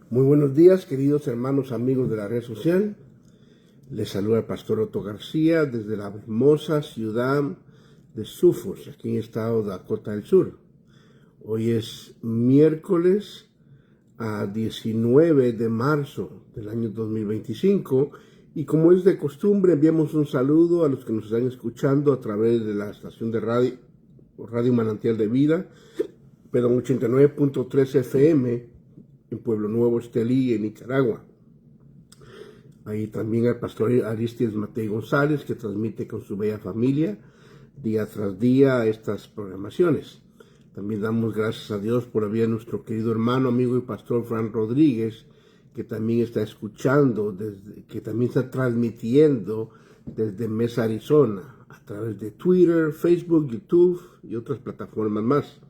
Muy buenos días, queridos hermanos amigos de la red social. Les saluda el pastor Otto García desde la hermosa ciudad de Sulphur, aquí en el estado de Dakota del Sur. Hoy es miércoles 19 de marzo del año 2025 y como es de costumbre enviamos un saludo a los que nos están escuchando a través de la estación de Radio Manantial de Vida, 89.3 FM en Pueblo Nuevo, Estelí, en Nicaragua. Ahí también al pastor Aristides Matei González, que transmite con su bella familia día tras día estas programaciones. También damos gracias a Dios por la vida de nuestro querido hermano, amigo y pastor Fran Rodríguez, que también está escuchando, que también está transmitiendo desde Mesa, Arizona, a través de Twitter, Facebook, YouTube y otras plataformas más.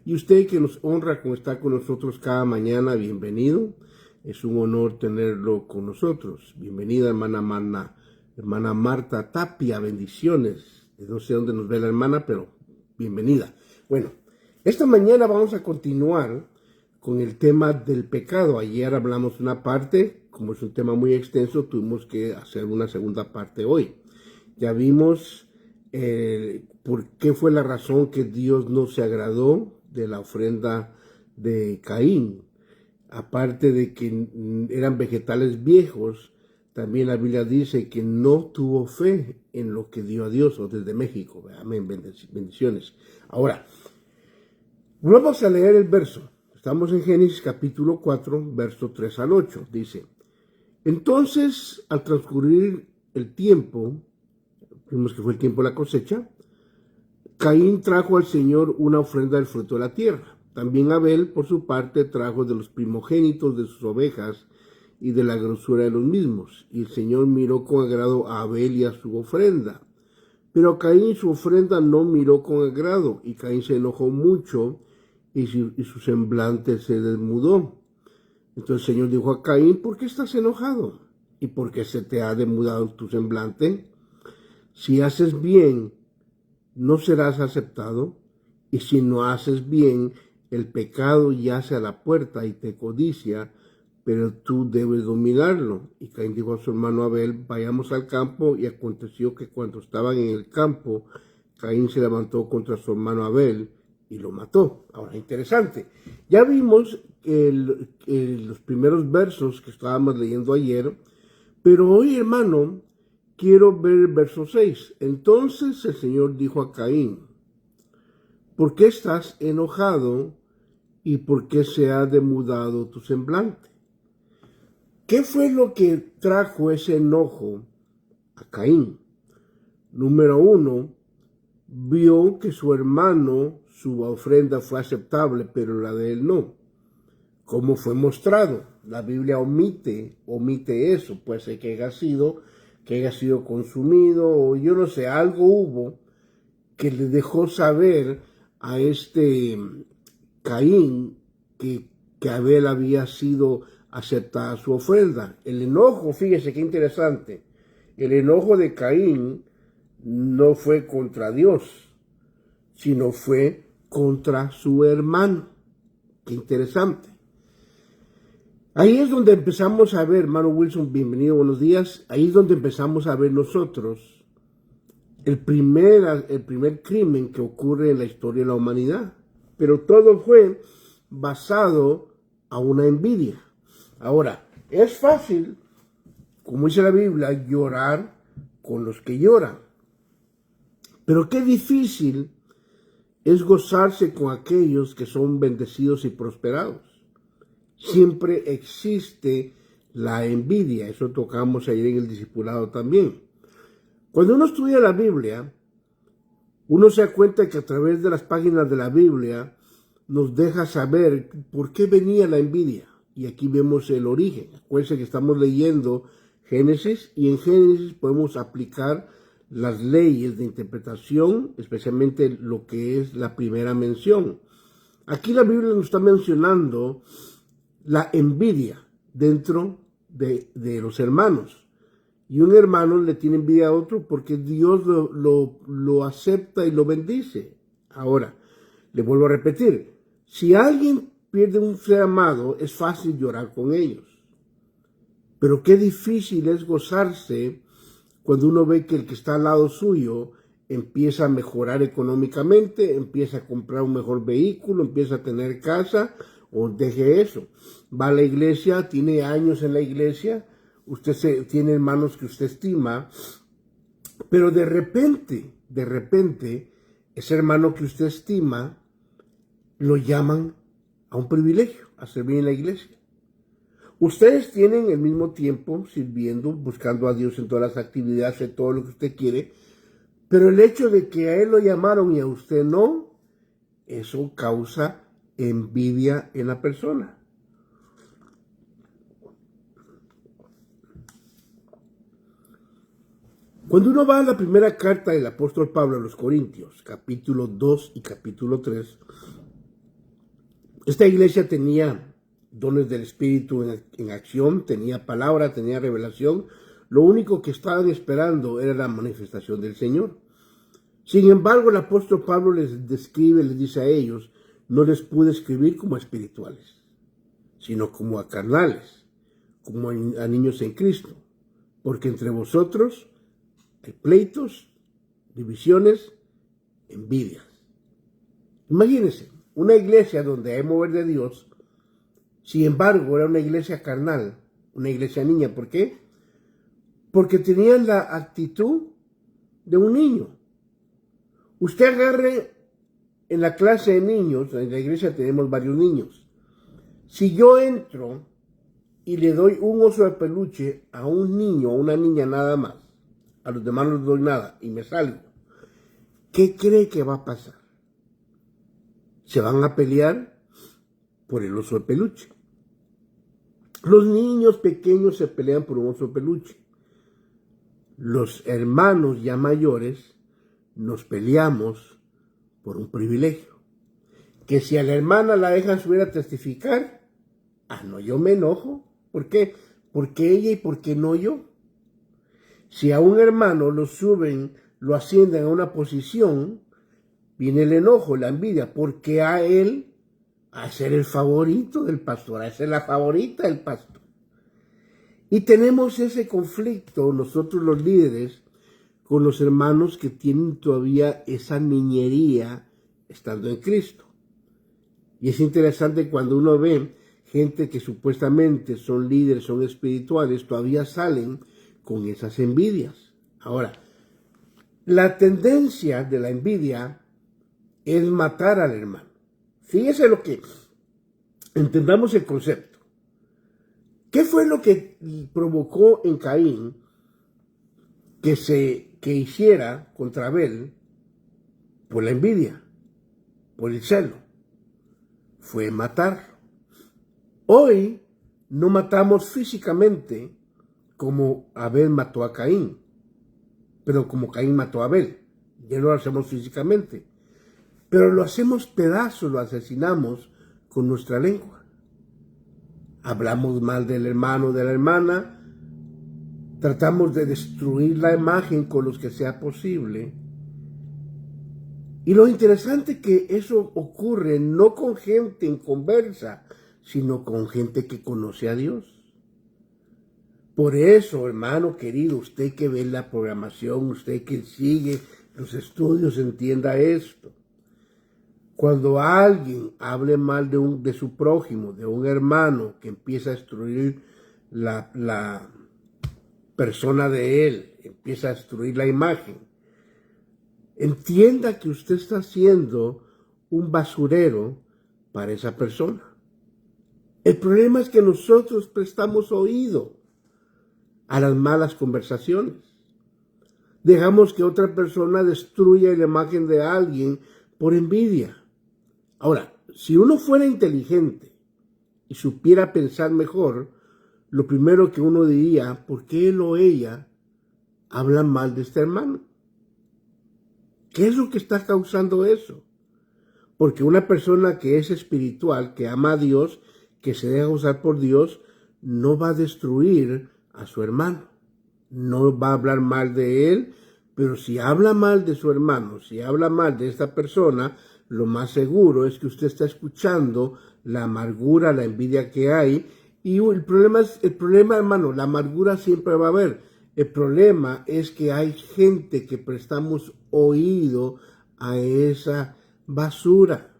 Y usted que nos honra con estar con nosotros cada mañana, bienvenido. Es un honor tenerlo con nosotros. Bienvenida, hermana Marta Tapia, bendiciones. No sé dónde nos ve la hermana, pero bienvenida. Bueno, esta mañana vamos a continuar con el tema del pecado. Ayer hablamos una parte, como es un tema muy extenso, tuvimos que hacer una segunda parte hoy. Ya vimos por qué fue la razón que Dios no se agradó de la ofrenda de Caín. Aparte de que eran vegetales viejos, también la Biblia dice que no tuvo fe en lo que dio a Dios, o desde México. Amén, bendiciones. Ahora, vamos a leer el verso. Estamos en Génesis capítulo 4, verso 3 al 8. Dice: entonces, al transcurrir el tiempo, vimos que fue el tiempo de la cosecha, Caín trajo al Señor una ofrenda del fruto de la tierra. También Abel, por su parte, trajo de los primogénitos de sus ovejas y de la grosura de los mismos. Y el Señor miró con agrado a Abel y a su ofrenda. Pero a Caín su ofrenda no miró con agrado, y Caín se enojó mucho y su semblante se desmudó. Entonces el Señor dijo a Caín: ¿por qué estás enojado? ¿Y por qué se te ha demudado tu semblante? Si haces bien, no serás aceptado, y si no haces bien, el pecado yace a la puerta y te codicia, pero tú debes dominarlo. Y Caín dijo a su hermano Abel: vayamos al campo. Y aconteció que cuando estaban en el campo, Caín se levantó contra su hermano Abel y lo mató. Ahora, interesante. Ya vimos los primeros versos que estábamos leyendo ayer, pero hoy, hermano, quiero ver el verso 6. Entonces el Señor dijo a Caín: ¿por qué estás enojado y por qué se ha demudado tu semblante? ¿Qué fue lo que trajo ese enojo a Caín? Número 1, vio que su hermano, su ofrenda fue aceptable, pero la de él no. ¿Cómo fue mostrado? La Biblia omite eso, puede ser que haya sido consumido, o yo no sé, algo hubo que le dejó saber a este Caín que Abel había sido aceptada su ofrenda. El enojo, fíjese qué interesante, el enojo de Caín no fue contra Dios, sino fue contra su hermano. Qué interesante. Ahí es donde empezamos a ver, hermano Wilson, bienvenido, buenos días. Ahí es donde empezamos a ver nosotros el primer crimen que ocurre en la historia de la humanidad. Pero todo fue basado a una envidia. Ahora, es fácil, como dice la Biblia, llorar con los que lloran. Pero qué difícil es gozarse con aquellos que son bendecidos y prosperados. Siempre existe la envidia. Eso tocamos ayer en el discipulado también. Cuando uno estudia la Biblia, uno se da cuenta que a través de las páginas de la Biblia nos deja saber por qué venía la envidia. Y aquí vemos el origen. Acuérdense que estamos leyendo Génesis, y en Génesis podemos aplicar las leyes de interpretación, especialmente lo que es la primera mención. Aquí la Biblia nos está mencionando la envidia dentro de los hermanos. Y un hermano le tiene envidia a otro porque Dios lo acepta y lo bendice. Ahora, le vuelvo a repetir, si alguien pierde un ser amado, es fácil llorar con ellos. Pero qué difícil es gozarse cuando uno ve que el que está al lado suyo empieza a mejorar económicamente, empieza a comprar un mejor vehículo, empieza a tener casa, o deje eso. Va a la iglesia, tiene años en la iglesia, tiene hermanos que usted estima, pero de repente, ese hermano que usted estima, lo llaman a un privilegio, a servir en la iglesia. Ustedes tienen el mismo tiempo sirviendo, buscando a Dios en todas las actividades, en todo lo que usted quiere, pero el hecho de que a él lo llamaron y a usted no, eso causa envidia en la persona. Cuando uno va a la primera carta del apóstol Pablo a los Corintios, capítulo 2 y capítulo 3, esta iglesia tenía dones del Espíritu en acción, tenía palabra, tenía revelación. Lo único que estaban esperando era la manifestación del Señor. Sin embargo, el apóstol Pablo les describe, les dice a ellos, no les pude escribir como a espirituales, sino como a carnales, como a niños en Cristo, porque entre vosotros hay pleitos, divisiones, envidias. Imagínense, una iglesia donde hay mover de Dios, sin embargo, era una iglesia carnal, una iglesia niña. ¿Por qué? Porque tenían la actitud de un niño. Usted agarre en la clase de niños, en la iglesia tenemos varios niños. Si yo entro y le doy un oso de peluche a un niño o una niña nada más, a los demás no les doy nada y me salgo, ¿qué cree que va a pasar? Se van a pelear por el oso de peluche. Los niños pequeños se pelean por un oso de peluche. Los hermanos ya mayores nos peleamos por un privilegio. Que si a la hermana la dejan subir a testificar, no, yo me enojo. ¿Por qué? Porque ella y por qué no yo. Si a un hermano lo suben, lo ascienden a una posición, viene el enojo, la envidia, porque a él a ser el favorito del pastor, a ser la favorita del pastor. Y tenemos ese conflicto, nosotros los líderes, con los hermanos que tienen todavía esa niñería estando en Cristo. Y es interesante cuando uno ve gente que supuestamente son líderes, son espirituales, todavía salen con esas envidias. Ahora, la tendencia de la envidia es matar al hermano. Fíjese lo que, entendamos el concepto. ¿Qué fue lo que provocó en Caín que hiciera contra Abel? Por la envidia, por el celo. Fue matarlo. Hoy no matamos físicamente como Abel mató a Caín, pero como Caín mató a Abel. Ya no lo hacemos físicamente. Pero lo hacemos pedazos, lo asesinamos con nuestra lengua. Hablamos mal del hermano, de la hermana, tratamos de destruir la imagen con los que sea posible. Y lo interesante es que eso ocurre no con gente en conversa, sino con gente que conoce a Dios. Por eso, hermano querido, usted que ve la programación, usted que sigue los estudios, entienda esto. Cuando alguien hable mal de su prójimo, de un hermano que empieza a destruir la persona de él, empieza a destruir la imagen, entienda que usted está siendo un basurero para esa persona. El problema es que nosotros prestamos oído a las malas conversaciones. Dejamos que otra persona destruya la imagen de alguien por envidia. Ahora, si uno fuera inteligente y supiera pensar mejor, lo primero que uno diría, ¿por qué él o ella hablan mal de este hermano? ¿Qué es lo que está causando eso? Porque una persona que es espiritual, que ama a Dios, que se deja usar por Dios, no va a destruir a su hermano. No va a hablar mal de él, pero si habla mal de su hermano, si habla mal de esta persona, lo más seguro es que usted está escuchando la amargura, la envidia que hay. Y el problema, hermano, la amargura siempre va a haber. El problema es que hay gente que prestamos oído a esa basura.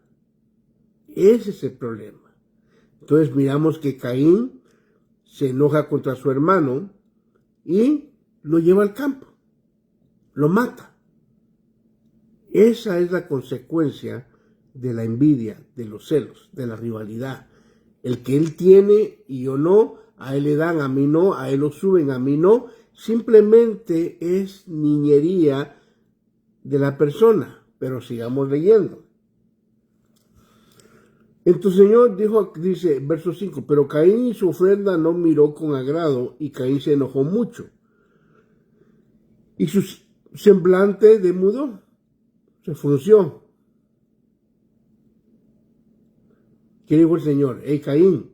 Ese es el problema. Entonces miramos que Caín se enoja contra su hermano y lo lleva al campo, lo mata. Esa es la consecuencia de la envidia, de los celos, de la rivalidad. El que él tiene y yo no, a él le dan, a mí no, a él lo suben, a mí no, simplemente es niñería de la persona. Pero sigamos leyendo. Entonces el Señor dice, verso 5, pero Caín y su ofrenda no miró con agrado, y Caín se enojó mucho. Y su semblante demudó, se frunció. ¿Qué dijo el Señor? Hey Caín,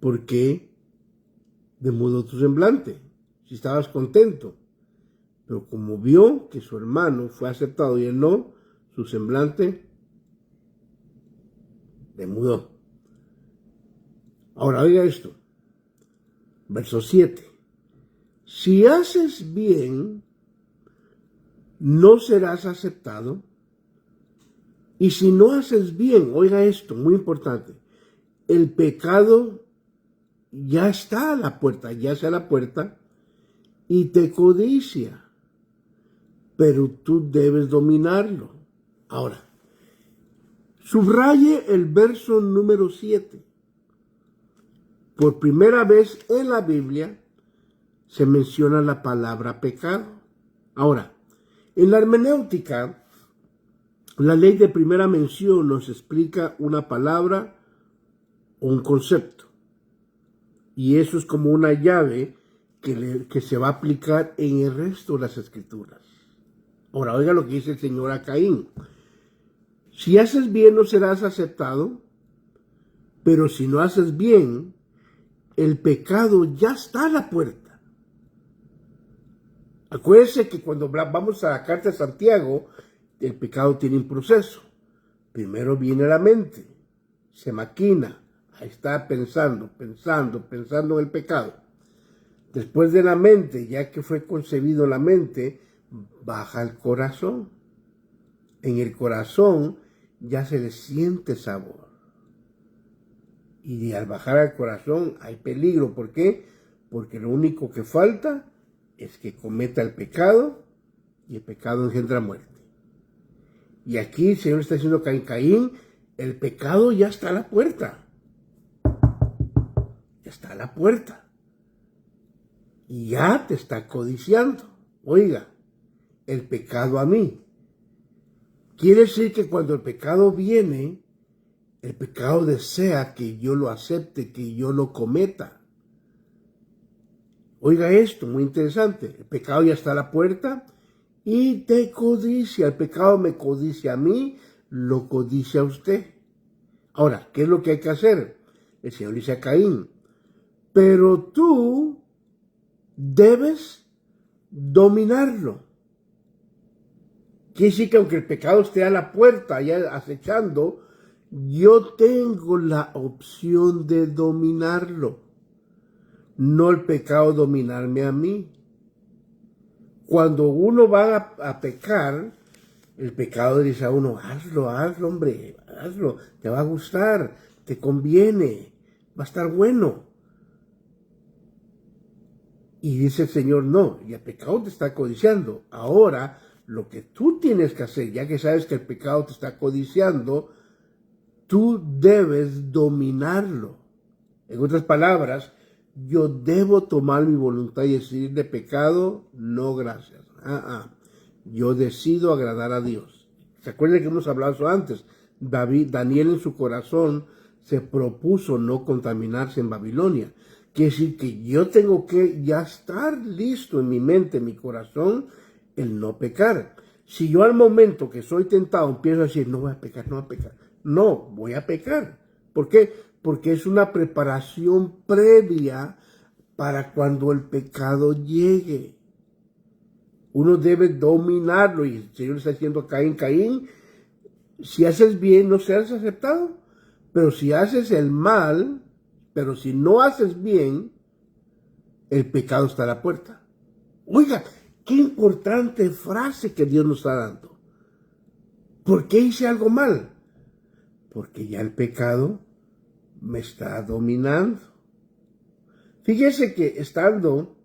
¿por qué demudó tu semblante? Si estabas contento. Pero como vio que su hermano fue aceptado y él no, su semblante demudó. Ahora oiga esto. Verso 7. Si haces bien, no serás aceptado. Y si no haces bien, oiga esto, muy importante. El pecado ya está a la puerta, yace a la puerta y te codicia. Pero tú debes dominarlo. Ahora, subraye el verso número 7. Por primera vez en la Biblia se menciona la palabra pecado. Ahora, en la hermenéutica, la ley de primera mención nos explica una palabra o un concepto. Y eso es como una llave que se va a aplicar en el resto de las escrituras. Ahora, oiga lo que dice el Señor a Caín. Si haces bien no serás aceptado, pero si no haces bien, el pecado ya está a la puerta. Acuérdense que cuando vamos a la carta de Santiago, el pecado tiene un proceso. Primero viene la mente, se maquina, ahí está pensando en el pecado. Después de la mente, ya que fue concebido la mente, baja al corazón. En el corazón ya se le siente sabor. Y al bajar al corazón hay peligro. ¿Por qué? Porque lo único que falta es que cometa el pecado y el pecado engendra muerte. Y aquí el Señor está diciendo a Caín, el pecado ya está a la puerta. Ya está a la puerta. Y ya te está codiciando. Oiga, el pecado a mí. Quiere decir que cuando el pecado viene, el pecado desea que yo lo acepte, que yo lo cometa. Oiga esto, muy interesante. El pecado ya está a la puerta y te codicia. El pecado me codicia a mí, lo codicia a usted. Ahora, ¿qué es lo que hay que hacer? El Señor dice a Caín, pero tú debes dominarlo. Quiere decir que aunque el pecado esté a la puerta, ya acechando, yo tengo la opción de dominarlo. No el pecado dominarme a mí. Cuando uno va a pecar, el pecado dice a uno, hazlo, hombre, hazlo, te va a gustar, te conviene, va a estar bueno. Y dice el Señor, no, y el pecado te está codiciando. Ahora, lo que tú tienes que hacer, ya que sabes que el pecado te está codiciando, tú debes dominarlo. En otras palabras, yo debo tomar mi voluntad y decidir de pecado, no gracias. Yo decido agradar a Dios. ¿Se acuerdan que hemos hablado eso antes? Daniel en su corazón se propuso no contaminarse en Babilonia. Quiere decir que yo tengo que ya estar listo en mi mente, en mi corazón, el no pecar. Si yo al momento que soy tentado empiezo a decir, no voy a pecar, no, voy a pecar. ¿Por qué? Porque es una preparación previa para cuando el pecado llegue. Uno debe dominarlo y el Señor está diciendo a Caín, si haces bien no serás aceptado, Pero si haces el mal, pero si no haces bien, el pecado está a la puerta. Oiga, qué importante frase que Dios nos está dando. ¿Por qué hice algo mal? Porque ya el pecado me está dominando. Fíjese que estando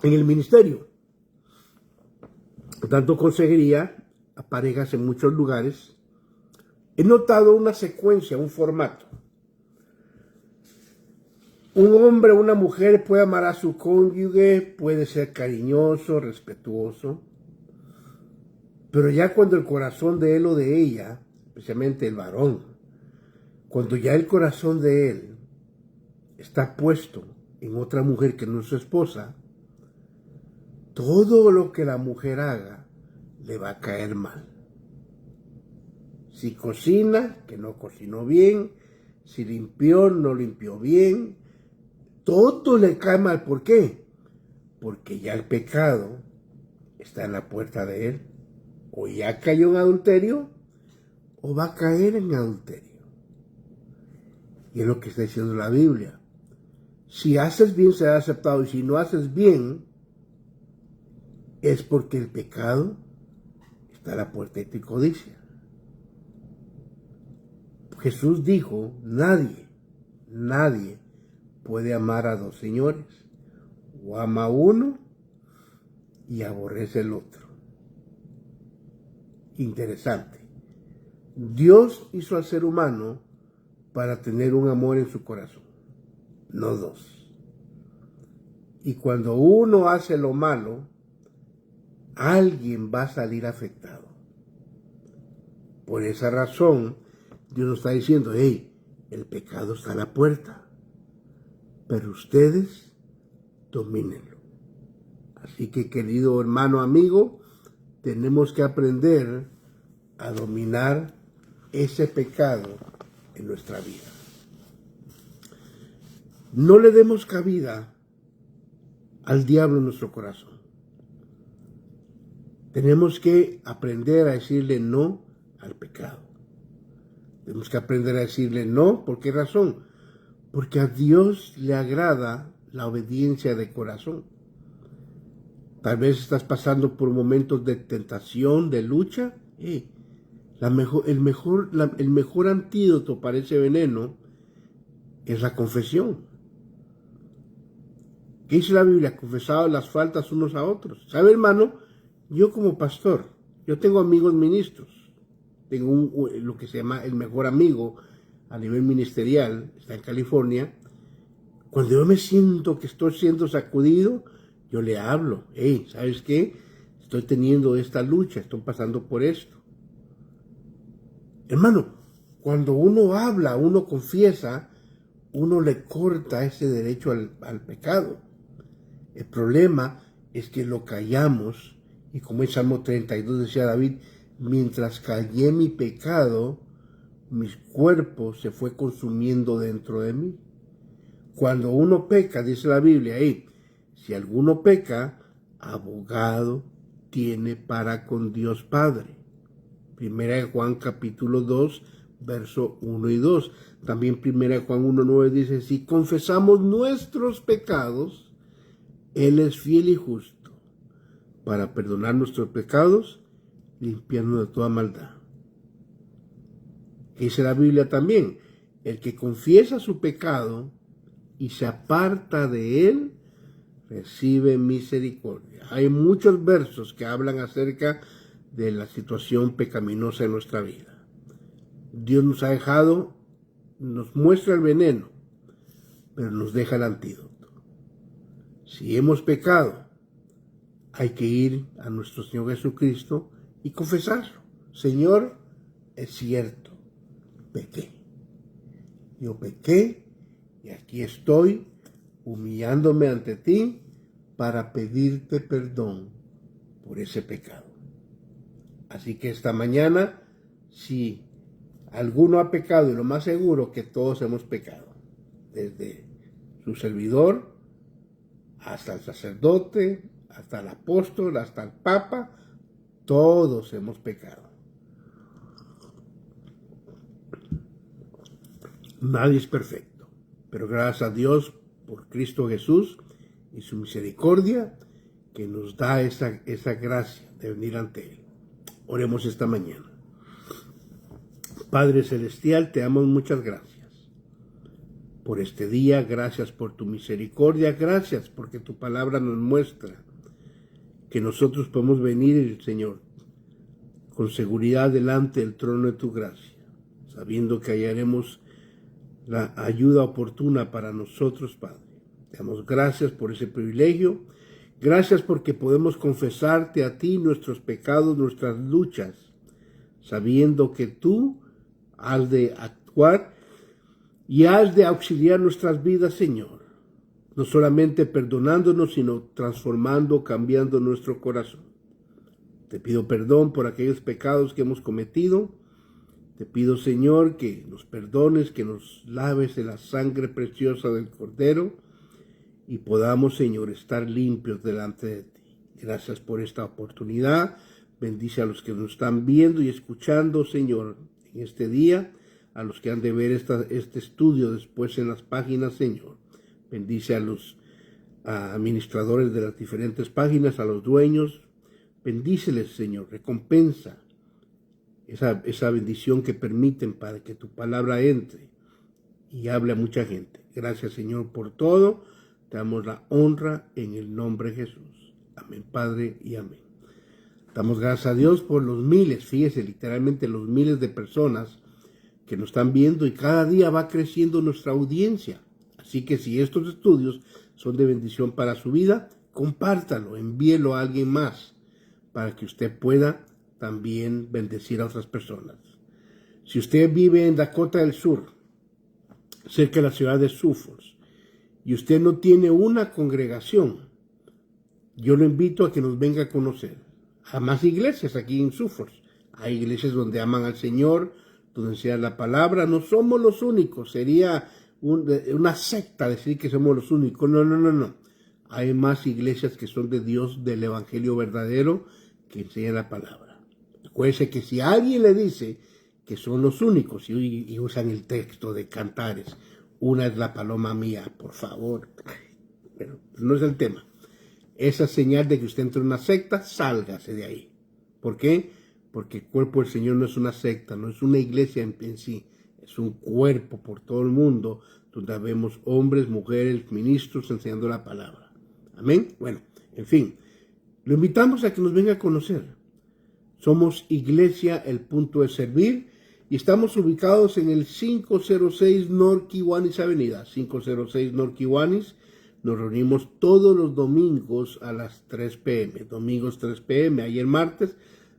en el ministerio, dando consejería a parejas en muchos lugares, he notado una secuencia, un formato. Un hombre o una mujer puede amar a su cónyuge, puede ser cariñoso, respetuoso, pero ya cuando el corazón de él o de ella, especialmente el varón, cuando ya el corazón de él está puesto en otra mujer que no es su esposa, todo lo que la mujer haga le va a caer mal. Si cocina, que no cocinó bien, si limpió, no limpió bien, todo le cae mal. ¿Por qué? Porque ya el pecado está en la puerta de él. O ya cayó en adulterio, o va a caer en adulterio. Y es lo que está diciendo la Biblia. Si haces bien, será aceptado. Y si no haces bien, es porque el pecado está a la puerta y te codicia. Jesús dijo, nadie puede amar a dos señores. O ama a uno y aborrece el otro. Interesante. Dios hizo al ser humano para tener un amor en su corazón, no dos. Y cuando uno hace lo malo, alguien va a salir afectado. Por esa razón, Dios nos está diciendo, hey, el pecado está a la puerta, pero ustedes domínenlo. Así que, querido hermano, amigo, tenemos que aprender a dominar ese pecado en nuestra vida. No le demos cabida al diablo en nuestro corazón. Tenemos que aprender a decirle no al pecado. Tenemos que aprender a decirle no. ¿Por qué razón? Porque a Dios le agrada la obediencia de corazón. Tal vez estás pasando por momentos de tentación, de lucha. El mejor antídoto para ese veneno es la confesión. ¿Qué dice la Biblia? Confesados las faltas unos a otros. ¿Sabe, hermano? Yo como pastor, yo tengo amigos ministros. Tengo lo que se llama el mejor amigo a nivel ministerial, está en California. Cuando yo me siento que estoy siendo sacudido, yo le hablo. Hey, ¿sabes qué? Estoy teniendo esta lucha, estoy pasando por esto. Hermano, cuando uno habla, uno confiesa, uno le corta ese derecho al pecado. El problema es que lo callamos, y como en Salmo 32 decía David, mientras callé mi pecado, mi cuerpo se fue consumiendo dentro de mí. Cuando uno peca, dice la Biblia, si alguno peca, abogado tiene para con Dios Padre. Primera de Juan capítulo 2, verso 1 y 2. También Primera de Juan 1:9 dice, si confesamos nuestros pecados, Él es fiel y justo para perdonar nuestros pecados y limpiarnos de toda maldad. Dice la Biblia también, el que confiesa su pecado y se aparta de él, recibe misericordia. Hay muchos versos que hablan acerca de la situación pecaminosa en nuestra vida. Dios nos ha dejado, nos muestra el veneno, pero nos deja el antídoto. Si hemos pecado, hay que ir a nuestro Señor Jesucristo y confesarlo. Señor, es cierto, pequé. Yo pequé y aquí estoy humillándome ante ti para pedirte perdón por ese pecado. Así que esta mañana, si alguno ha pecado, y lo más seguro que todos hemos pecado, desde su servidor hasta el sacerdote, hasta el apóstol, hasta el papa, todos hemos pecado. Nadie es perfecto, pero gracias a Dios por Cristo Jesús y su misericordia que nos da esa gracia de venir ante Él. Oremos esta mañana. Padre Celestial, te damos muchas gracias por este día, gracias por tu misericordia, gracias porque tu palabra nos muestra que nosotros podemos venir, Señor, con seguridad delante del trono de tu gracia, sabiendo que hallaremos la ayuda oportuna para nosotros, Padre. Te damos gracias por ese privilegio, gracias porque podemos confesarte a ti nuestros pecados, nuestras luchas, sabiendo que tú has de actuar y has de auxiliar nuestras vidas, Señor, no solamente perdonándonos, sino transformando, cambiando nuestro corazón. Te pido perdón por aquellos pecados que hemos cometido. Te pido, Señor, que nos perdones, que nos laves en la sangre preciosa del Cordero y podamos, Señor, estar limpios delante de ti. Gracias por esta oportunidad. Bendice a los que nos están viendo y escuchando, Señor, en este día, a los que han de ver este estudio después en las páginas, Señor. Bendice a los administradores de las diferentes páginas, a los dueños. Bendíceles, Señor, recompensa esa bendición que permiten para que tu palabra entre y hable a mucha gente. Gracias, Señor, por todo. Te damos la honra en el nombre de Jesús. Amén, Padre, y amén. Damos gracias a Dios por los miles, fíjese, literalmente los miles de personas que nos están viendo y cada día va creciendo nuestra audiencia. Así que si estos estudios son de bendición para su vida, compártalo, envíelo a alguien más para que usted pueda también bendecir a otras personas. Si usted vive en Dakota del Sur, cerca de la ciudad de Suffolk, y usted no tiene una congregación, yo lo invito a que nos venga a conocer. Hay más iglesias aquí en Suffolk. Hay iglesias donde aman al Señor, donde enseñan la palabra. No somos los únicos. Sería una secta decir que somos los únicos. No. Hay más iglesias que son de Dios, del Evangelio verdadero, que enseñan la palabra. Acuérdense que si alguien le dice que son los únicos y usan el texto de Cantares, una es la paloma mía, por favor. Pero no es el tema. Esa señal de que usted entre en una secta, sálgase de ahí. ¿Por qué? Porque el cuerpo del Señor no es una secta, no es una iglesia en sí, es un cuerpo por todo el mundo, donde vemos hombres, mujeres, ministros enseñando la palabra. Amén. Bueno, en fin, lo invitamos a que nos venga a conocer. Somos Iglesia El Punto de Servir y estamos ubicados en el 506 North Kiwanis Avenida, 506 North Kiwanis. Nos reunimos todos los domingos a las 3 p.m., domingos 3 p.m. Ayer martes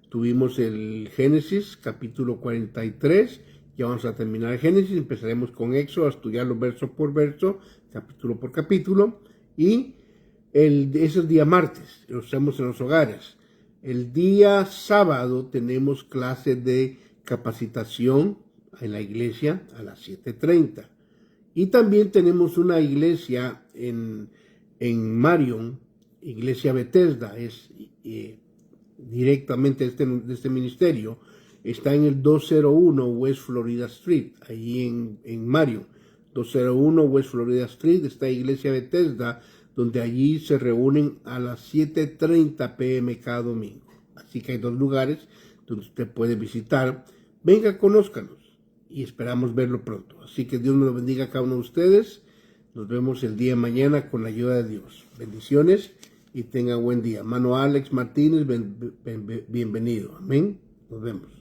tuvimos el Génesis, capítulo 43, ya vamos a terminar el Génesis, empezaremos con Éxodo, a estudiarlo verso por verso, capítulo por capítulo, y ese es el día martes, lo hacemos en los hogares. El día sábado tenemos clase de capacitación en la iglesia a las 7:30. Y también tenemos una iglesia en Marion, Iglesia Bethesda, es directamente de este ministerio. Está en el 201 West Florida Street, ahí en Marion. 201 West Florida Street está Iglesia Bethesda, donde allí se reúnen a las 7:30 p.m. cada domingo. Así que hay dos lugares donde usted puede visitar. Venga, conózcanos y esperamos verlo pronto. Así que Dios me lo bendiga a cada uno de ustedes. Nos vemos el día de mañana con la ayuda de Dios. Bendiciones y tenga buen día. Hermano Alex Martínez, bienvenido. Amén. Nos vemos.